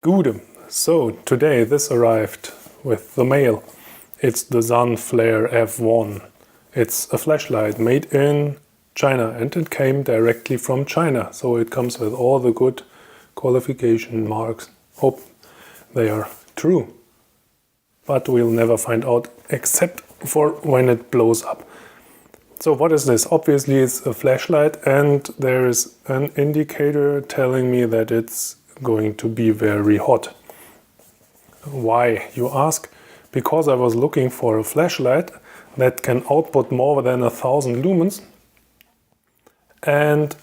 Good. So today this arrived with the mail. It's the Zanflare F1. It's a flashlight made in China and it came directly from China. So it comes with all the good qualification marks. Hope they are true. But we'll never find out except for when it blows up. So what is this? Obviously it's a flashlight and there is an indicator telling me that it's going to be very hot. Why, you ask? Because I was looking for a flashlight that can output more than 1000 lumens and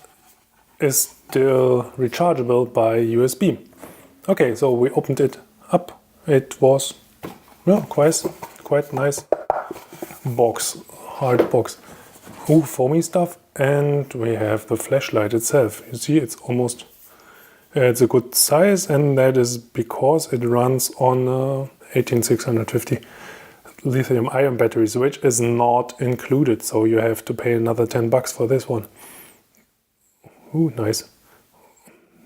is still rechargeable by USB. Okay, so we opened it up. It was quite nice box, hard box. Ooh, foamy stuff, and we have the flashlight itself. You see, it's almost it's a good size, and that is because it runs on 18650 lithium-ion batteries, which is not included. So you have to pay another 10 bucks for this one. Ooh, nice.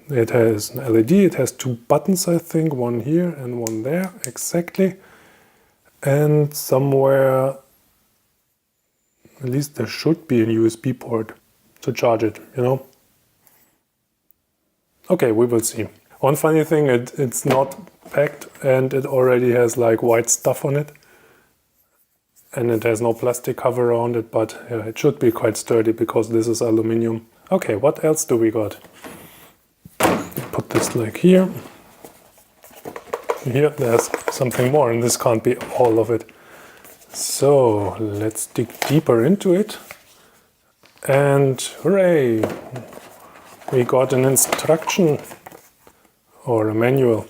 It has an LED. It has two buttons, I think, one here and one there, exactly. And somewhere, at least there should be a USB port to charge it, you know. Okay, we will see. One funny thing, it's not packed and it already has like white stuff on it. And it has no plastic cover around it, but yeah, it should be quite sturdy because this is aluminium. Okay, what else do we got? Put this like here. Here there's something more and this can't be all of it. So let's dig deeper into it. And hooray! We got an instruction or a manual,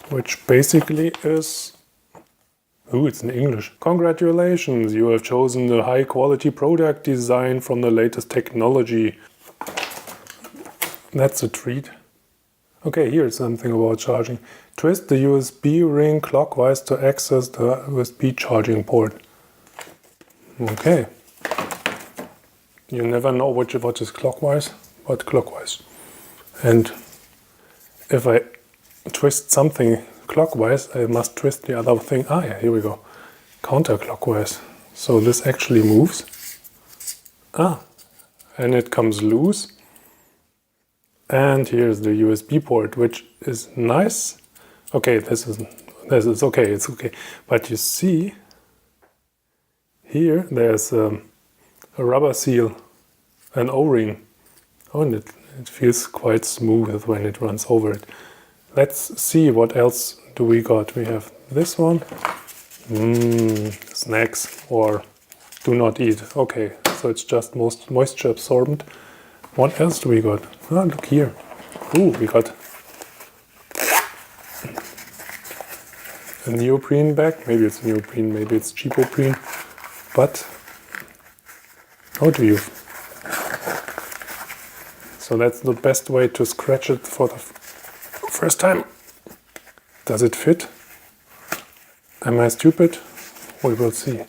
which basically is, ooh, it's in English. Congratulations, you have chosen the high quality product design from the latest technology. That's a treat. Okay, here's something about charging. Twist the USB ring clockwise to access the USB charging port. Okay. You never know what is clockwise, but clockwise. And if I twist something clockwise, I must twist the other thing. Ah, yeah, here we go. Counterclockwise. So this actually moves. Ah, and it comes loose. And here's the USB port, which is nice. Okay, this is okay, it's okay. But you see, here there's a rubber seal, an O-ring. Oh, and it feels quite smooth when it runs over it. Let's see what else do we got. We have this one. Snacks or do not eat. Okay, so it's just most moisture absorbent. What else do we got? Ah, look here. Ooh, we got a neoprene bag. Maybe it's neoprene, maybe it's cheapoprene. But how do you? So that's the best way to scratch it for the first time. Does it fit? Am I stupid? We will see.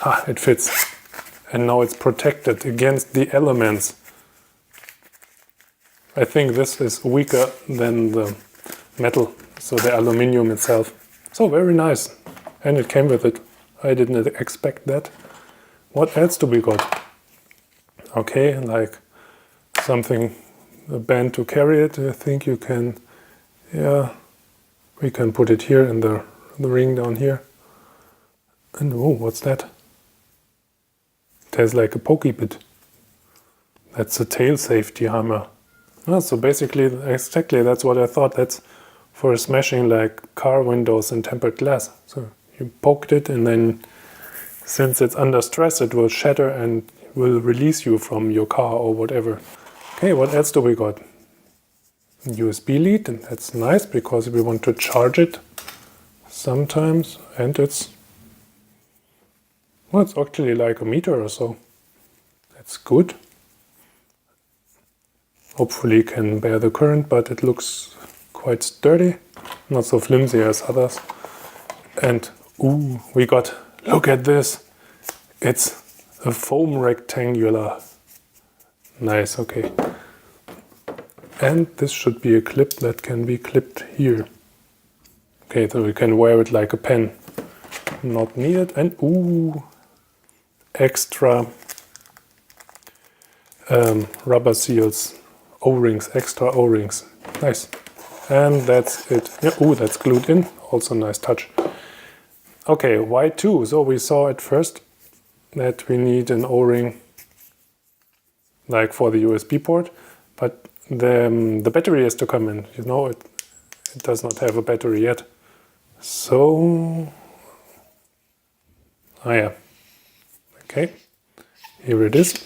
Ah, it fits. And now it's protected against the elements. I think this is weaker than the metal, so the aluminium itself. So very nice. And it came with it. I didn't expect that. What else do we got? Okay, like something, a band to carry it. I think you can, yeah, we can put it here in the ring down here. And oh, what's that? It has like a pokey bit. That's a tail safety hammer. Ah, so basically, exactly, that's what I thought. That's for smashing like car windows and tempered glass. So you poked it and then since it's under stress, it will shatter and will release you from your car or whatever. Okay, what else do we got? USB lead, and that's nice because we want to charge it sometimes. And it's, well, it's actually like a meter or so. That's good. Hopefully can bear the current, but it looks quite sturdy. Not so flimsy as others. And ooh, we got, look at this. It's a foam rectangular. Nice, okay. And this should be a clip that can be clipped here. Okay, so we can wear it like a pen. Not needed. And ooh, extra rubber seals, O-rings, extra O-rings. Nice. And that's it. Yeah, ooh, that's glued in. Also nice touch. Okay, why two? So we saw at first that we need an O-ring like for the USB port, but the battery has to come in. You know, it does not have a battery yet. So, ah yeah, okay, here it is.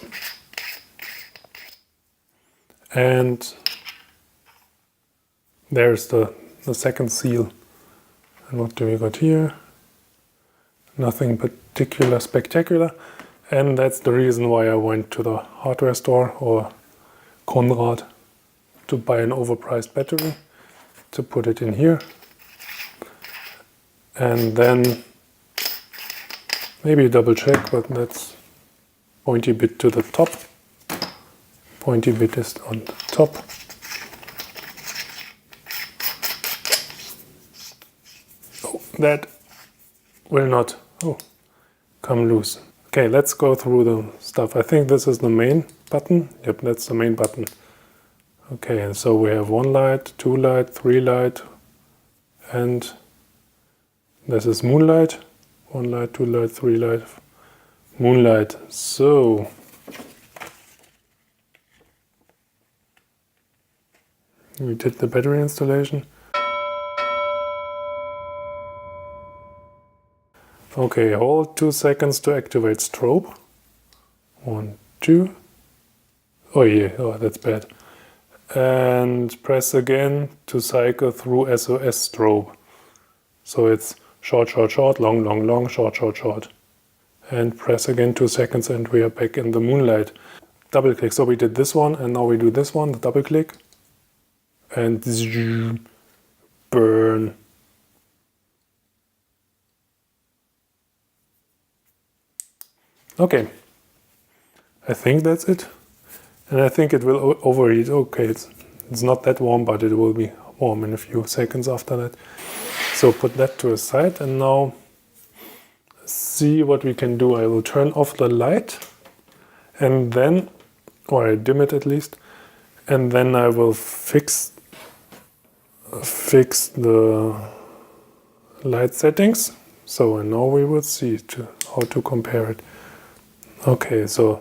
And there's the second seal. And what do we got here? Nothing particular spectacular. And that's the reason why I went to the hardware store or Conrad to buy an overpriced battery, to put it in here. And then maybe double check, but that's pointy bit to the top. Pointy bit is on the top. Oh, that will not come loose. Okay, let's go through the stuff. I think this is the main button. Yep, that's the main button. Okay, and so we have 1 light, 2 light, 3 light, and this is moonlight. 1 light, 2 light, 3 light, moonlight. So we did the battery installation. Okay, hold 2 seconds to activate strobe. 1, 2. Oh yeah, oh that's bad. And press again to cycle through SOS strobe. So it's short, short, short, long, long, long, short, short, short. And press again 2 seconds and we are back in the moonlight. Double click. So we did this one and now we do this one, the double click. And burn. Okay, I think that's it. And I think it will overheat. Okay, it's not that warm, but it will be warm in a few seconds after that. So put that to a side and now see what we can do. I will turn off the light and then, or I dim it at least, and then I will fix the light settings. So now we will see how to compare it. Okay, so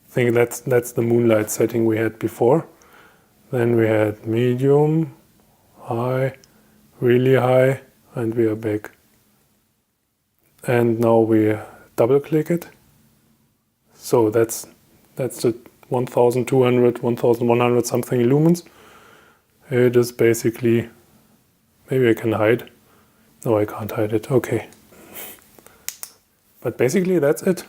I think that's the moonlight setting we had before. Then we had medium, high, really high, and we are back. And now we double click it. So that's the 1200, 1100 something lumens. It is basically, maybe I can hide. No, I can't hide it. Okay. But basically that's it.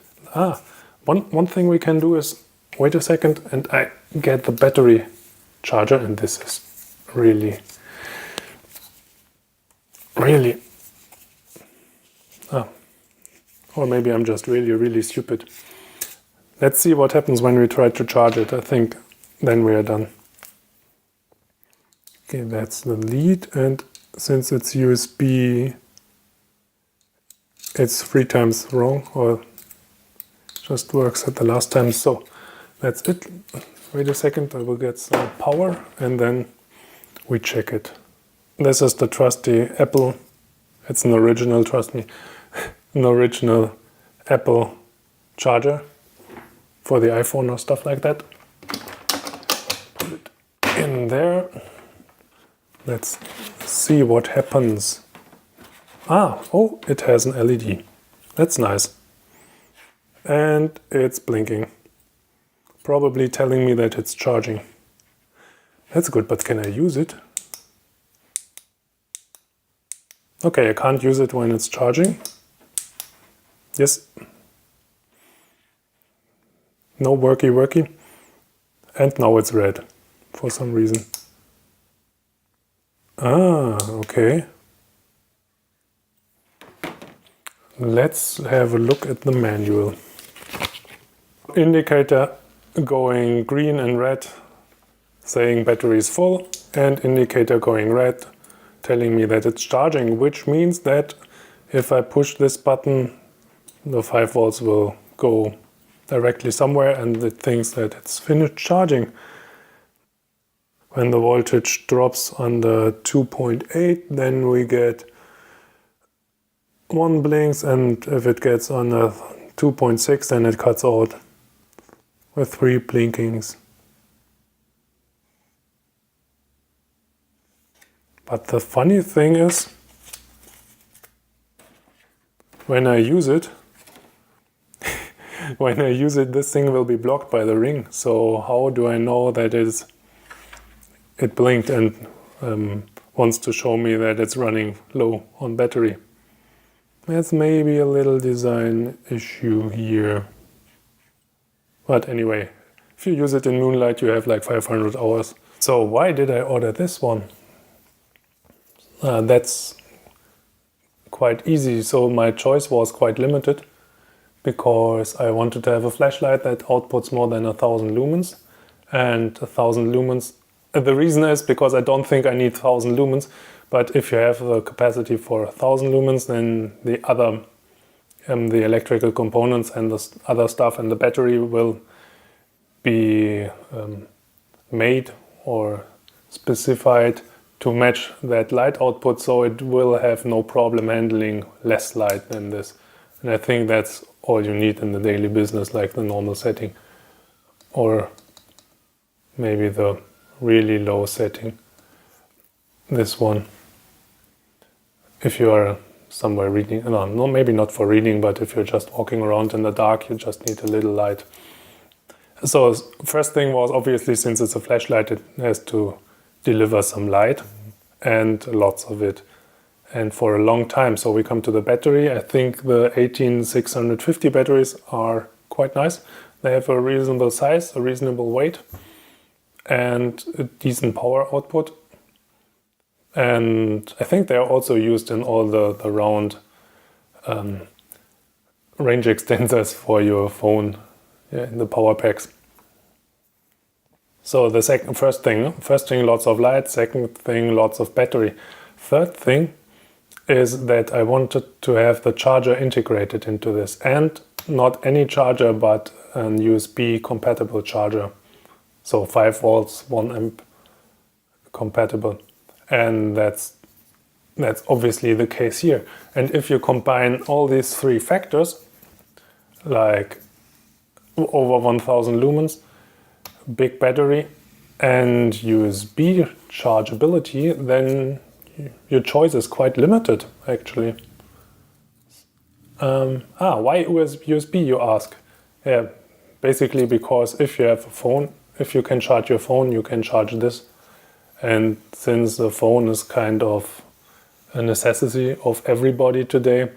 One thing we can do is wait a second and I get the battery charger, and this is really or maybe I'm just really stupid. Let's see what happens when we try to charge it. I think then we are done. Okay, that's the lead, and since it's USB, it's 3 times wrong, or just works at the last time. So that's it. Wait a second, I will get some power and then we check it. This is the trusty Apple. It's an original, trust me, an original Apple charger for the iPhone or stuff like that. Put it in there. Let's see what happens. Oh, it has an LED. That's nice. And it's blinking. Probably telling me that it's charging. That's good, but can I use it? Okay, I can't use it when it's charging. Yes. No worky. And now it's red for some reason. Okay. Let's have a look at the manual. Indicator going green and red saying battery is full and indicator going red, telling me that it's charging, which means that if I push this button, the 5 volts will go directly somewhere and it thinks that it's finished charging. When the voltage drops under 2.8, then we get 1 blinks, and if it gets under 2.6, then it cuts out with 3 blinkings. But the funny thing is, when I use it, this thing will be blocked by the ring. So how do I know that it blinked and wants to show me that it's running low on battery? That's maybe a little design issue here. But anyway, if you use it in Moonlight, you have like 500 hours. So why did I order this one? That's quite easy. So my choice was quite limited because I wanted to have a flashlight that outputs more than 1000 lumens. And 1000 lumens, the reason is because I don't think I need 1000 lumens, but if you have the capacity for 1000 lumens, then the other, the electrical components and the other stuff and the battery will be made or specified to match that light output, so it will have no problem handling less light than this. And I think that's all you need in the daily business, like the normal setting, or maybe the really low setting, this one. If you are somewhere reading, no, maybe not for reading, but if you're just walking around in the dark, you just need a little light. So first thing was, obviously, since it's a flashlight, it has to deliver some light and lots of it, and for a long time. So we come to the battery. I think the 18650 batteries are quite nice. They have a reasonable size, a reasonable weight, and a decent power output. And I think they are also used in all the round range extenders for your phone, in the power packs. So the first thing, lots of light. Second thing, lots of battery. Third thing is that I wanted to have the charger integrated into this, and not any charger, but a USB compatible charger. So 5 volts, 1 amp compatible. And that's obviously the case here. And if you combine all these 3 factors, like over 1000 lumens, big battery, and USB chargeability, then your choice is quite limited, actually. Why USB, you ask? Yeah, basically because if you have a phone, if you can charge your phone, you can charge this. And since the phone is kind of a necessity of everybody today,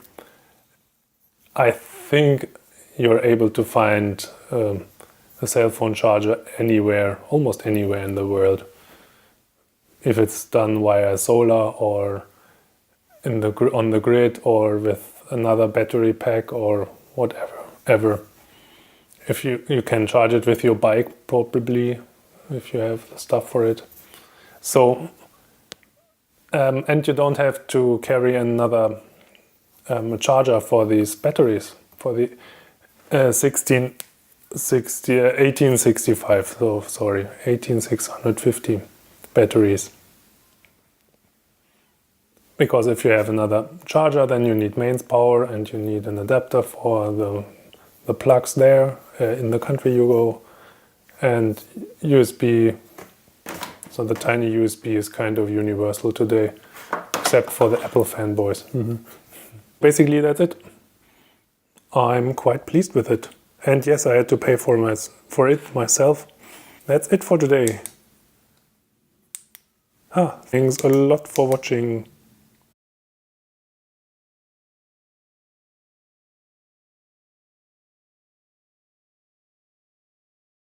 I think you're able to find a cell phone charger anywhere, almost anywhere in the world. If it's done via solar or on the grid or with another battery pack or whatever. If you can charge it with your bike, probably, if you have the stuff for it. So, and you don't have to carry another charger for these batteries, for the 1865, so sorry, 18650 batteries. Because if you have another charger, then you need mains power and you need an adapter for the plugs there in the country you go, and USB. So the tiny USB is kind of universal today, except for the Apple fanboys. Basically, that's it. I'm quite pleased with it. And yes, I had to pay for it myself. That's it for today. Thanks a lot for watching.